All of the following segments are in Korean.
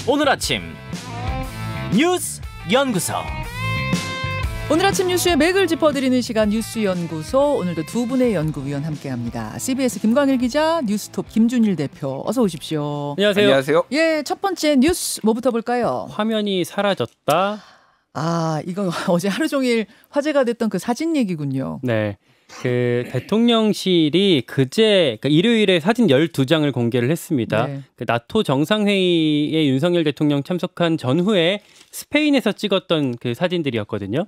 오늘 아침 뉴스 연구소. 오늘 아침 뉴스의 맥을 짚어드리는 시간 뉴스연구소. 오늘도 두 분의 연구위원 함께합니다. CBS 김광일 기자, 뉴스톱 김준일 대표, 어서 오십시오. 안녕하세요. 안녕하세요. 예, 첫 번째 뉴스 뭐부터 볼까요? 화면이 사라졌다. 아, 이거 어제 하루 종일 화제가 됐던 그 사진 얘기군요. 네. 그 대통령실이 그제 일요일에 사진 12장을 공개를 했습니다. 네. 그 나토 정상회의에 윤석열 대통령 참석한 전후에 스페인에서 찍었던 그 사진들이었거든요.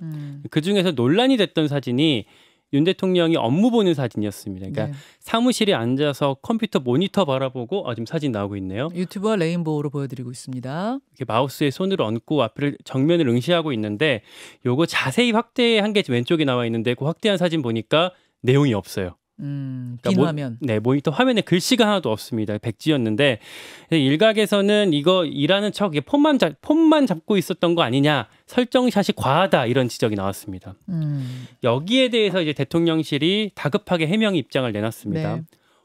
그 중에서 논란이 됐던 사진이 윤 대통령이 업무 보는 사진이었습니다. 그러니까 네. 사무실에 앉아서 컴퓨터 모니터 바라보고 지금 사진 나오고 있네요. 유튜브와 레인보우로 보여드리고 있습니다. 이렇게 마우스에 손을 얹고 앞을 정면을 응시하고 있는데 요거 자세히 확대한 게 왼쪽에 나와 있는데 그 확대한 사진 보니까 내용이 없어요. 빈 그러니까 화면. 모니터 화면에 글씨가 하나도 없습니다. 백지였는데 일각에서는 이거 일하는 척 폰만 잡고 있었던 거 아니냐, 설정샷이 과하다, 이런 지적이 나왔습니다. 여기에 대해서 이제 대통령실이 다급하게 해명 입장을 내놨습니다. 네.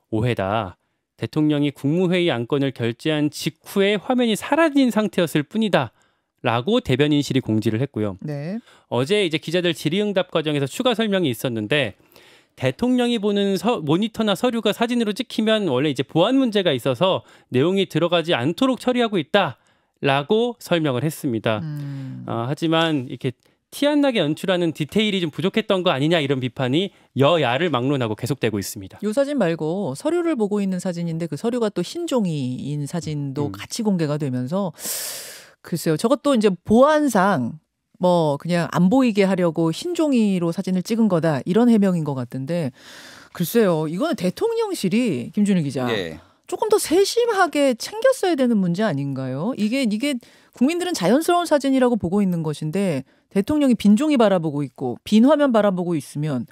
오해다. 대통령이 국무회의 안건을 결재한 직후에 화면이 사라진 상태였을 뿐이다. 라고 대변인실이 공지를 했고요. 네. 어제 이제 기자들 질의응답 과정에서 추가 설명이 있었는데, 대통령이 보는 모니터나 서류가 사진으로 찍히면 원래 이제 보안 문제가 있어서 내용이 들어가지 않도록 처리하고 있다라고 설명을 했습니다. 하지만 이렇게 티 안 나게 연출하는 디테일이 좀 부족했던 거 아니냐, 이런 비판이 여야를 막론하고 계속되고 있습니다. 이 사진 말고 서류를 보고 있는 사진인데 그 서류가 또 흰 종이인 사진도 같이 공개가 되면서 글쎄요, 저것도 이제 보안상 뭐 그냥 안 보이게 하려고 흰 종이로 사진을 찍은 거다, 이런 해명인 것 같은데, 글쎄요, 이거는 대통령실이, 김준일 기자, 예. 조금 더 세심하게 챙겼어야 되는 문제 아닌가요? 이게 국민들은 자연스러운 사진이라고 보고 있는 것인데 대통령이 빈 종이 바라보고 있고 빈 화면 바라보고 있으면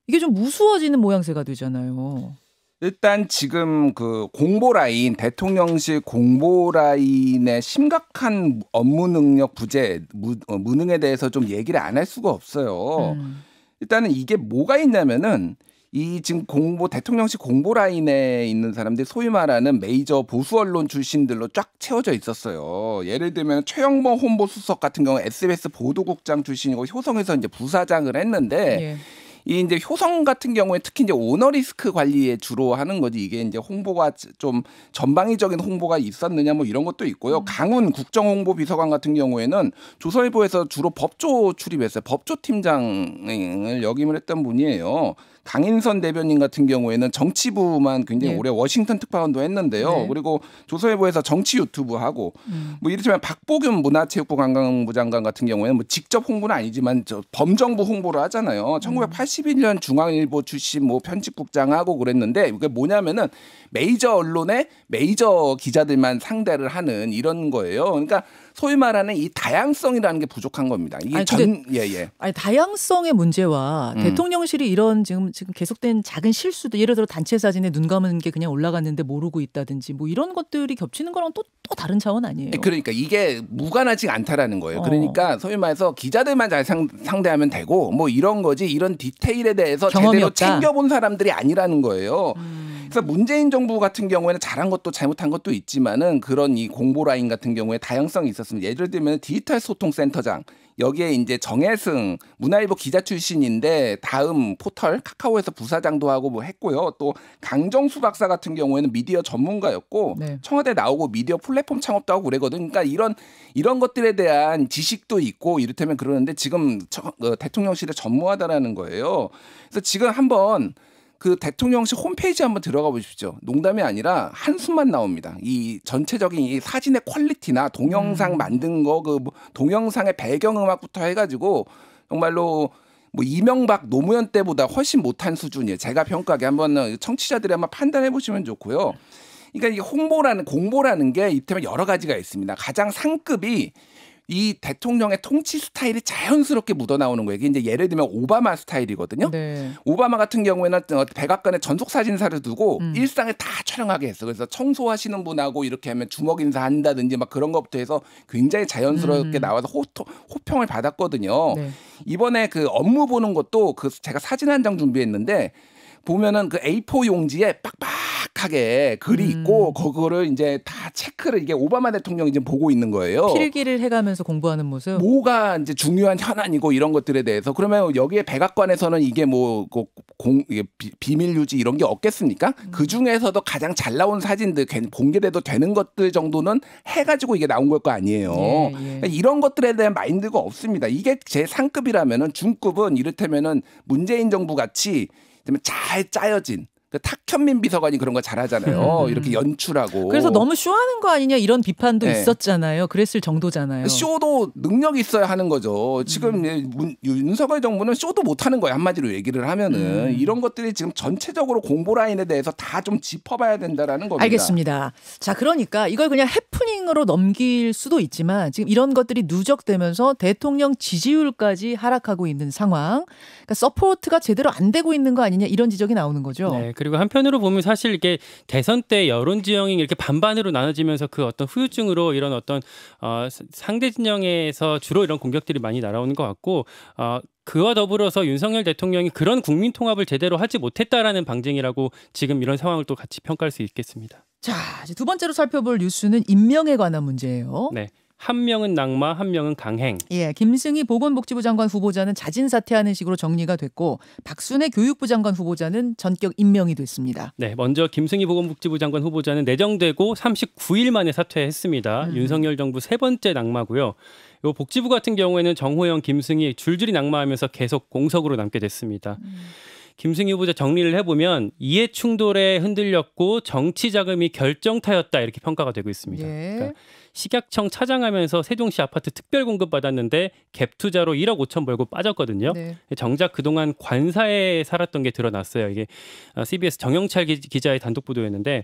이게 좀 우스워지는 모양새가 되잖아요. 일단 지금 그 공보 라인, 대통령실 공보 라인의 심각한 업무 능력 부재, 무능에 대해서 좀 얘기를 안 할 수가 없어요. 일단은 이게 뭐가 있냐면은 이 지금 대통령실 공보 라인에 있는 사람들이 소위 말하는 메이저 보수 언론 출신들로 쫙 채워져 있었어요. 예를 들면 최영모 홍보수석 같은 경우 SBS 보도국장 출신이고 효성에서 이제 부사장을 했는데, 예. 이 이제 효성 같은 경우에 특히 이제 오너리스크 관리에 주로 하는 거지, 이게 이제 홍보가 좀 전방위적인 홍보가 있었느냐 뭐 이런 것도 있고요. 강훈 국정홍보비서관 같은 경우에는 조선일보에서 주로 법조 출입했어요. 법조팀장을 역임을 했던 분이에요. 강인선 대변인 같은 경우에는 정치부만 굉장히 오래 워싱턴 특파원도 했는데요. 네. 그리고 조선일보에서 정치 유튜브 하고 뭐 이를테면 박보균 문화체육부 관광부 장관 같은 경우에는 뭐 직접 홍보는 아니지만 범정부 홍보를 하잖아요. 1981년 중앙일보 출신 뭐 편집국장하고 그랬는데, 이게 뭐냐면은 메이저 언론의 메이저 기자들만 상대를 하는 이런 거예요. 그러니까 소위 말하는 이 다양성이라는 게 부족한 겁니다. 이게 아니, 다양성의 문제와 대통령실이 이런 지금 계속된 작은 실수도, 예를 들어 단체 사진에 눈 감은 게 그냥 올라갔는데 모르고 있다든지 뭐 이런 것들이 겹치는 거랑 또 다른 차원 아니에요? 그러니까 이게 무관하지 않다라는 거예요. 그러니까 소위 말해서 기자들만 잘 상대하면 되고 뭐 이런 거지, 이런 디테일에 대해서 제대로 없다. 챙겨본 사람들이 아니라는 거예요. 그래서 문재인 정부 같은 경우에는 잘한 것도 잘못한 것도 있지만은 그런 이 공보 라인 같은 경우에 다양성이 있었습니다. 예를 들면 디지털 소통센터장, 여기에 이제 정혜승 문화일보 기자 출신인데 다음 포털 카카오에서 부사장도 하고 뭐 했고요. 또 강정수 박사 같은 경우에는 미디어 전문가였고 네. 청와대 나오고 미디어 플랫폼 창업도 하고 그러거든요. 그러니까 이런 것들에 대한 지식도 있고 이렇다면 그러는데 지금 대통령실에 전무하다라는 거예요. 그래서 지금 한번 그 대통령실 홈페이지 한번 들어가 보십시오. 농담이 아니라 한숨만 나옵니다. 이 전체적인 이 사진의 퀄리티나 동영상 만든 거, 그 동영상의 배경음악부터 해가지고 정말로 뭐 이명박 노무현 때보다 훨씬 못한 수준이에요. 제가 평가하기 한번 청취자들이 한번 판단해 보시면 좋고요. 그러니까 이 공보라는 게 이때면 여러 가지가 있습니다. 가장 상급이 이 대통령의 통치 스타일이 자연스럽게 묻어나오는 거예요. 이게 이제 예를 들면 오바마 스타일이거든요. 네. 오바마 같은 경우에는 백악관에 전속 사진사를 두고 일상을 다 촬영하게 했어. 그래서 청소하시는 분하고 이렇게 하면 주먹 인사한다든지 막 그런 것부터 해서 굉장히 자연스럽게 나와서 호평을 받았거든요. 네. 이번에 그 업무 보는 것도 제가 사진 한 장 준비했는데 보면은 그 A4 용지에 빡빡하게 글이 있고 그거를 이제 다 체크 체크를 이게 오바마 대통령이 지금 보고 있는 거예요. 필기를 해가면서 공부하는 모습. 뭐가 이제 중요한 현안이고 이런 것들에 대해서 그러면 여기에 백악관에서는 이게 뭐 이게 비밀 유지 이런 게 없겠습니까? 그 중에서도 가장 잘 나온 사진들 공개돼도 되는 것들 정도는 해가지고 이게 나온 걸 거 아니에요. 예. 그러니까 이런 것들에 대한 마인드가 없습니다. 이게 제 상급이라면은 중급은 이를테면은 문재인 정부 같이 잘 짜여진. 탁현민 비서관이 그런 거 잘하잖아요. 이렇게 연출하고. 그래서 너무 쇼하는 거 아니냐 이런 비판도 네. 있었잖아요. 그랬을 정도잖아요. 쇼도 능력이 있어야 하는 거죠. 지금 윤석열 정부는 쇼도 못하는 거예요. 한마디로 얘기를 하면은. 이런 것들이 지금 전체적으로 공보 라인에 대해서 다 좀 짚어봐야 된다라는 겁니다. 알겠습니다. 자, 그러니까 이걸 그냥 해프닝으로 넘길 수도 있지만 지금 이런 것들이 누적되면서 대통령 지지율까지 하락하고 있는 상황. 그러니까 서포트가 제대로 안 되고 있는 거 아니냐 이런 지적이 나오는 거죠. 네, 그리고 한편으로 보면 사실 이게 대선 때 여론 지형이 이렇게 반반으로 나눠지면서 그 어떤 후유증으로 이런 어떤 상대 진영에서 주로 이런 공격들이 많이 날아오는 것 같고 그와 더불어서 윤석열 대통령이 그런 국민 통합을 제대로 하지 못했다라는 방증이라고 지금 이런 상황을 또 같이 평가할 수 있겠습니다. 자, 이제 두 번째로 살펴볼 뉴스는 임명에 관한 문제예요. 네. 한 명은 낙마, 한 명은 강행. 예, 김승희 보건복지부 장관 후보자는 자진 사퇴하는 식으로 정리가 됐고 박순애 교육부 장관 후보자는 전격 임명이 됐습니다. 네, 먼저 김승희 보건복지부 장관 후보자는 내정되고 39일 만에 사퇴했습니다. 윤석열 정부 세 번째 낙마고요. 요 복지부 같은 경우에는 정호영, 김승희 줄줄이 낙마하면서 계속 공석으로 남게 됐습니다. 김승희 후보자 정리를 해보면 이해 충돌에 흔들렸고 정치 자금이 결정타였다 이렇게 평가가 되고 있습니다. 예. 그러니까 식약청 차장하면서 세종시 아파트 특별 공급 받았는데 갭 투자로 1억 5천 벌고 빠졌거든요. 네. 정작 그동안 관사에 살았던 게 드러났어요. 이게 CBS 정영철 기자의 단독 보도였는데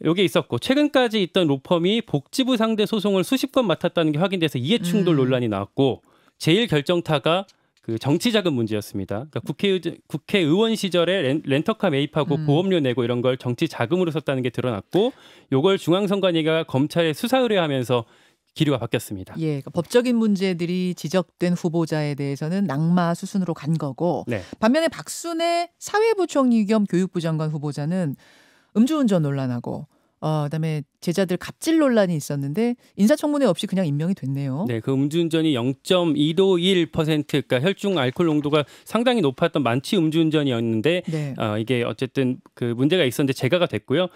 여기에 있었고 최근까지 있던 로펌이 복지부 상대 소송을 수십 건 맡았다는 게 확인돼서 이해 충돌 논란이 나왔고 제일 결정타가 그 정치자금 문제였습니다. 그러니까 국회의원 시절에 렌터카 매입하고 보험료 내고 이런 걸 정치자금으로 썼다는 게 드러났고 이걸 중앙선관위가 검찰에 수사 의뢰하면서 기류가 바뀌었습니다. 예, 그러니까 법적인 문제들이 지적된 후보자에 대해서는 낙마 수순으로 간 거고 네. 반면에 박순애 사회부총리 겸 교육부 장관 후보자는 음주운전 논란하고 그다음에 제자들 갑질 논란이 있었는데 인사청문회 없이 그냥 임명이 됐네요. 네, 그 음주운전이 0.151% 그러니까 혈중 알코올 농도가 상당히 높았던 만취 음주운전이었는데 네. 이게 어쨌든 그 문제가 있었는데 제거가 됐고요.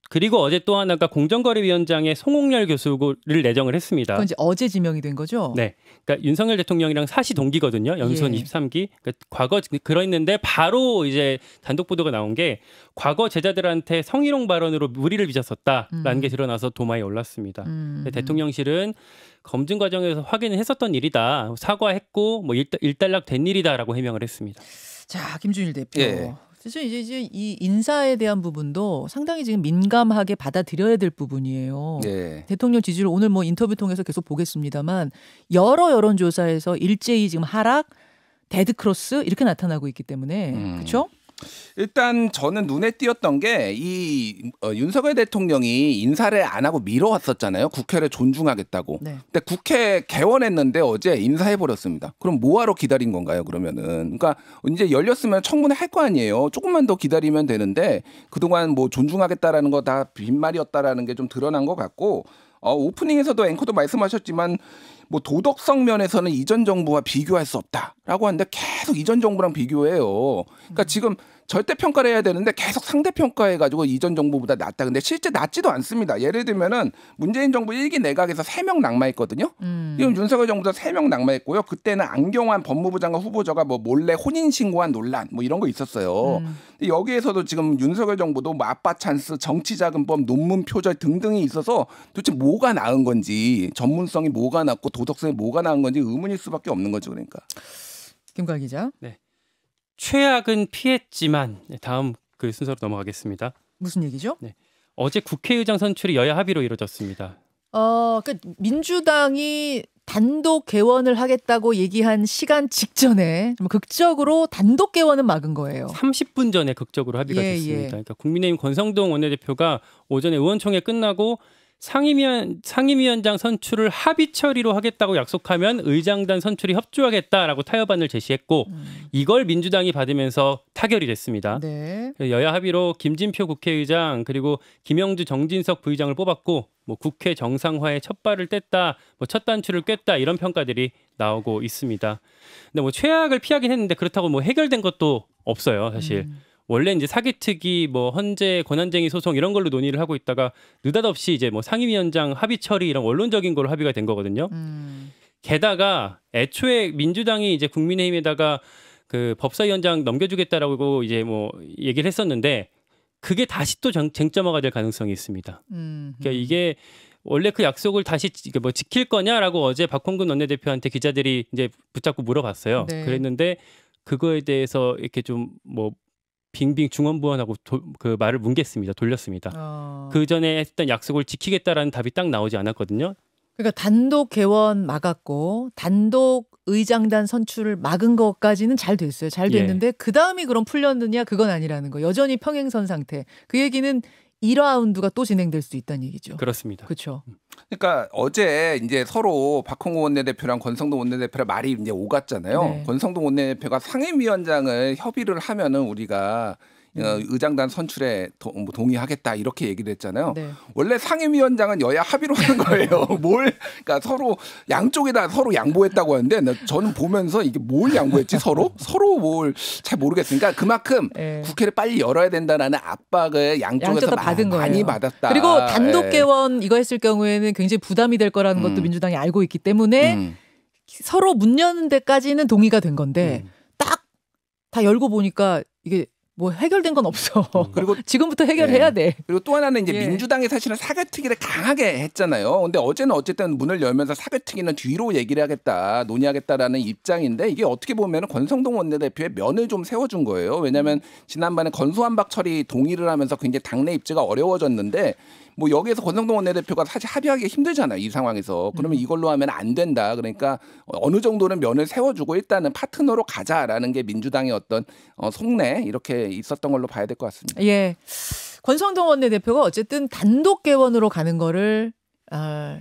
그리고 어제 또 하나가 공정거래위원장의 송홍렬 교수를 내정을 했습니다. 그건 이제 어제 지명이 된 거죠? 네, 그러니까 윤석열 대통령이랑 사시 동기거든요. 연수원 예. 23기. 그러니까 과거 그랬는데 바로 이제 단독 보도가 나온 게 과거 제자들한테 성희롱 발언으로 무리를 빚었었다라는 게 드러나서 도마에 올랐습니다. 대통령실은 검증 과정에서 확인을 했었던 일이다. 사과했고 뭐 일단락 된 일이다라고 해명을 했습니다. 자, 김준일 대표. 예. 그래서 이제 이 인사에 대한 부분도 상당히 지금 민감하게 받아들여야 될 부분이에요. 네. 대통령 지지율 오늘 뭐 인터뷰 통해서 계속 보겠습니다만 여러 여론조사에서 일제히 지금 하락, 데드크로스 이렇게 나타나고 있기 때문에 그렇죠? 일단 저는 눈에 띄었던 게 이 윤석열 대통령이 인사를 안 하고 미뤄왔었잖아요. 국회를 존중하겠다고. 네. 근데 국회 개원했는데 어제 인사해버렸습니다. 그럼 뭐하러 기다린 건가요? 그러면은. 그러니까 이제 열렸으면 청문회 할 거 아니에요. 조금만 더 기다리면 되는데 그동안 뭐 존중하겠다라는 거 다 빈말이었다라는 게 좀 드러난 것 같고 오프닝에서도 앵커도 말씀하셨지만 뭐 도덕성 면에서는 이전 정부와 비교할 수 없다라고 하는데 계속 이전 정부랑 비교해요. 그러니까 지금 절대 평가를 해야 되는데 계속 상대 평가해가지고 이전 정부보다 낫다. 근데 실제 낫지도 않습니다. 예를 들면은 문재인 정부 1기 내각에서 3명 낙마했거든요. 지금 윤석열 정부도 3명 낙마했고요. 그때는 안경환 법무부 장관 후보자가 뭐 몰래 혼인 신고한 논란 뭐 이런 거 있었어요. 근데 여기에서도 지금 윤석열 정부도 뭐 아빠 찬스, 정치자금법, 논문 표절 등등이 있어서 도대체 뭐가 나은 건지 전문성이 뭐가 낫고 도덕성이 뭐가 나은 건지 의문일 수밖에 없는 거죠. 그러니까. 김광 기자. 네. 최악은 피했지만 다음 그 순서로 넘어가겠습니다. 무슨 얘기죠? 네. 어제 국회의장 선출이 여야 합의로 이루어졌습니다. 그러니까 민주당이 단독 개원을 하겠다고 얘기한 시간 직전에 좀 극적으로 단독 개원은 막은 거예요. 30분 전에 극적으로 합의가 예, 됐습니다. 예. 그러니까 국민의힘 권성동 원내대표가 오전에 의원총회 끝나고 상임위원장 선출을 합의 처리로 하겠다고 약속하면 의장단 선출이 협조하겠다라고 타협안을 제시했고 이걸 민주당이 받으면서 타결이 됐습니다. 네. 여야 합의로 김진표 국회의장 그리고 김영주 정진석 부의장을 뽑았고 뭐 국회 정상화에 첫 발을 뗐다, 뭐 첫 단추를 꿰다 이런 평가들이 나오고 있습니다. 근데 뭐 최악을 피하긴 했는데 그렇다고 뭐 해결된 것도 없어요, 사실. 원래 이제 사기특위, 뭐 헌재 권한쟁의 소송 이런 걸로 논의를 하고 있다가 느닷없이 이제 뭐 상임위원장 합의 처리 이런 원론적인 걸로 합의가 된 거거든요. 게다가 애초에 민주당이 이제 국민의힘에다가 그 법사위원장 넘겨주겠다라고 이제 뭐 얘기를 했었는데 그게 다시 또 쟁점화가 될 가능성이 있습니다. 그러니까 이게 원래 그 약속을 다시 뭐 지킬 거냐라고 어제 박홍근 원내대표한테 기자들이 이제 붙잡고 물어봤어요. 네. 그랬는데 그거에 대해서 이렇게 좀 뭐 빙빙 중언부언하고 그 말을 뭉갰습니다. 돌렸습니다. 그 전에 했던 약속을 지키겠다라는 답이 딱 나오지 않았거든요. 그러니까 단독 개원 막았고 단독 의장단 선출을 막은 것까지는 잘 됐어요. 잘 됐는데 그 다음이 그럼 풀렸느냐 그건 아니라는 거. 여전히 평행선 상태. 그 얘기는 2라운드가 또 진행될 수 있다는 얘기죠. 그렇습니다. 그렇죠. 그러니까 어제 이제 서로 박홍근 원내대표랑 권성동 원내대표랑 말이 이제 오갔잖아요. 네. 권성동 원내대표가 상임위원장을 협의를 하면은 우리가 의장단 선출에 동의하겠다 이렇게 얘기를 했잖아요. 네. 원래 상임위원장은 여야 합의로 하는 거예요. 그러니까 서로 양쪽에다 서로 양보했다고 하는데 저는 보면서 이게 뭘 양보했지 서로 뭘 잘 모르겠으니까 그만큼 국회를 빨리 열어야 된다라는 압박을 양쪽에서 받은 많이 거예요. 받았다. 그리고 단독 개원 이거 했을 경우에는 굉장히 부담이 될 거라는 것도 민주당이 알고 있기 때문에 서로 문 여는 데까지는 동의가 된 건데 딱 다 열고 보니까 이게 뭐 해결된 건 없어. 그리고 지금부터 해결해야 돼. 그리고 또 하나는 이제 민주당이 사실은 사개특위를 강하게 했잖아요. 근데 어제는 어쨌든 문을 열면서 사개특위는 뒤로 얘기를 하겠다, 논의하겠다라는 입장인데 이게 어떻게 보면 권성동 원내대표의 면을 좀 세워준 거예요. 왜냐하면 지난번에 건소한박 처리 동의를 하면서 굉장히 당내 입지가 어려워졌는데 뭐 여기에서 권성동 원내대표가 사실 합의하기 힘들잖아요. 이 상황에서. 그러면 이걸로 하면 안 된다. 그러니까 어느 정도는 면을 세워주고 일단은 파트너로 가자라는 게 민주당의 어떤 속내 이렇게 있었던 걸로 봐야 될 것 같습니다. 예. 권성동 원내대표가 어쨌든 단독 개원으로 가는 거를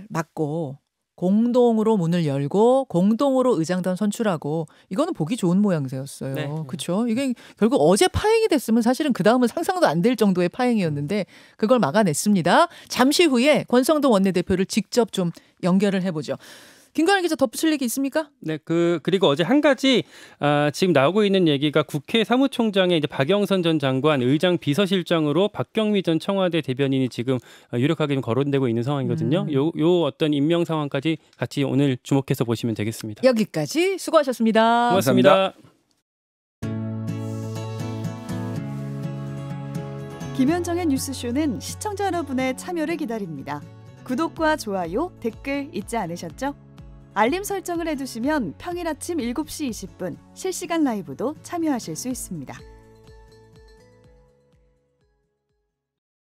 막고 공동으로 문을 열고 공동으로 의장단 선출하고 이거는 보기 좋은 모양새였어요. 네. 그렇죠. 이게 결국 어제 파행이 됐으면 사실은 그 다음은 상상도 안 될 정도의 파행이었는데 그걸 막아냈습니다. 잠시 후에 권성동 원내대표를 직접 좀 연결을 해보죠. 김관일 기자 덧붙일 얘기 있습니까? 네, 그리고 어제 한 가지 지금 나오고 있는 얘기가 국회 사무총장에 이제 박영선 전 장관 의장 비서실장으로 박경미 전 청와대 대변인이 지금 유력하게 좀 거론되고 있는 상황이거든요. 요 어떤 임명 상황까지 같이 오늘 주목해서 보시면 되겠습니다. 여기까지 수고하셨습니다. 고맙습니다. 김현정의 뉴스쇼는 시청자 여러분의 참여를 기다립니다. 구독과 좋아요, 댓글 잊지 않으셨죠? 알림 설정을 해두시면 평일 아침 7시 20분 실시간 라이브도 참여하실 수 있습니다.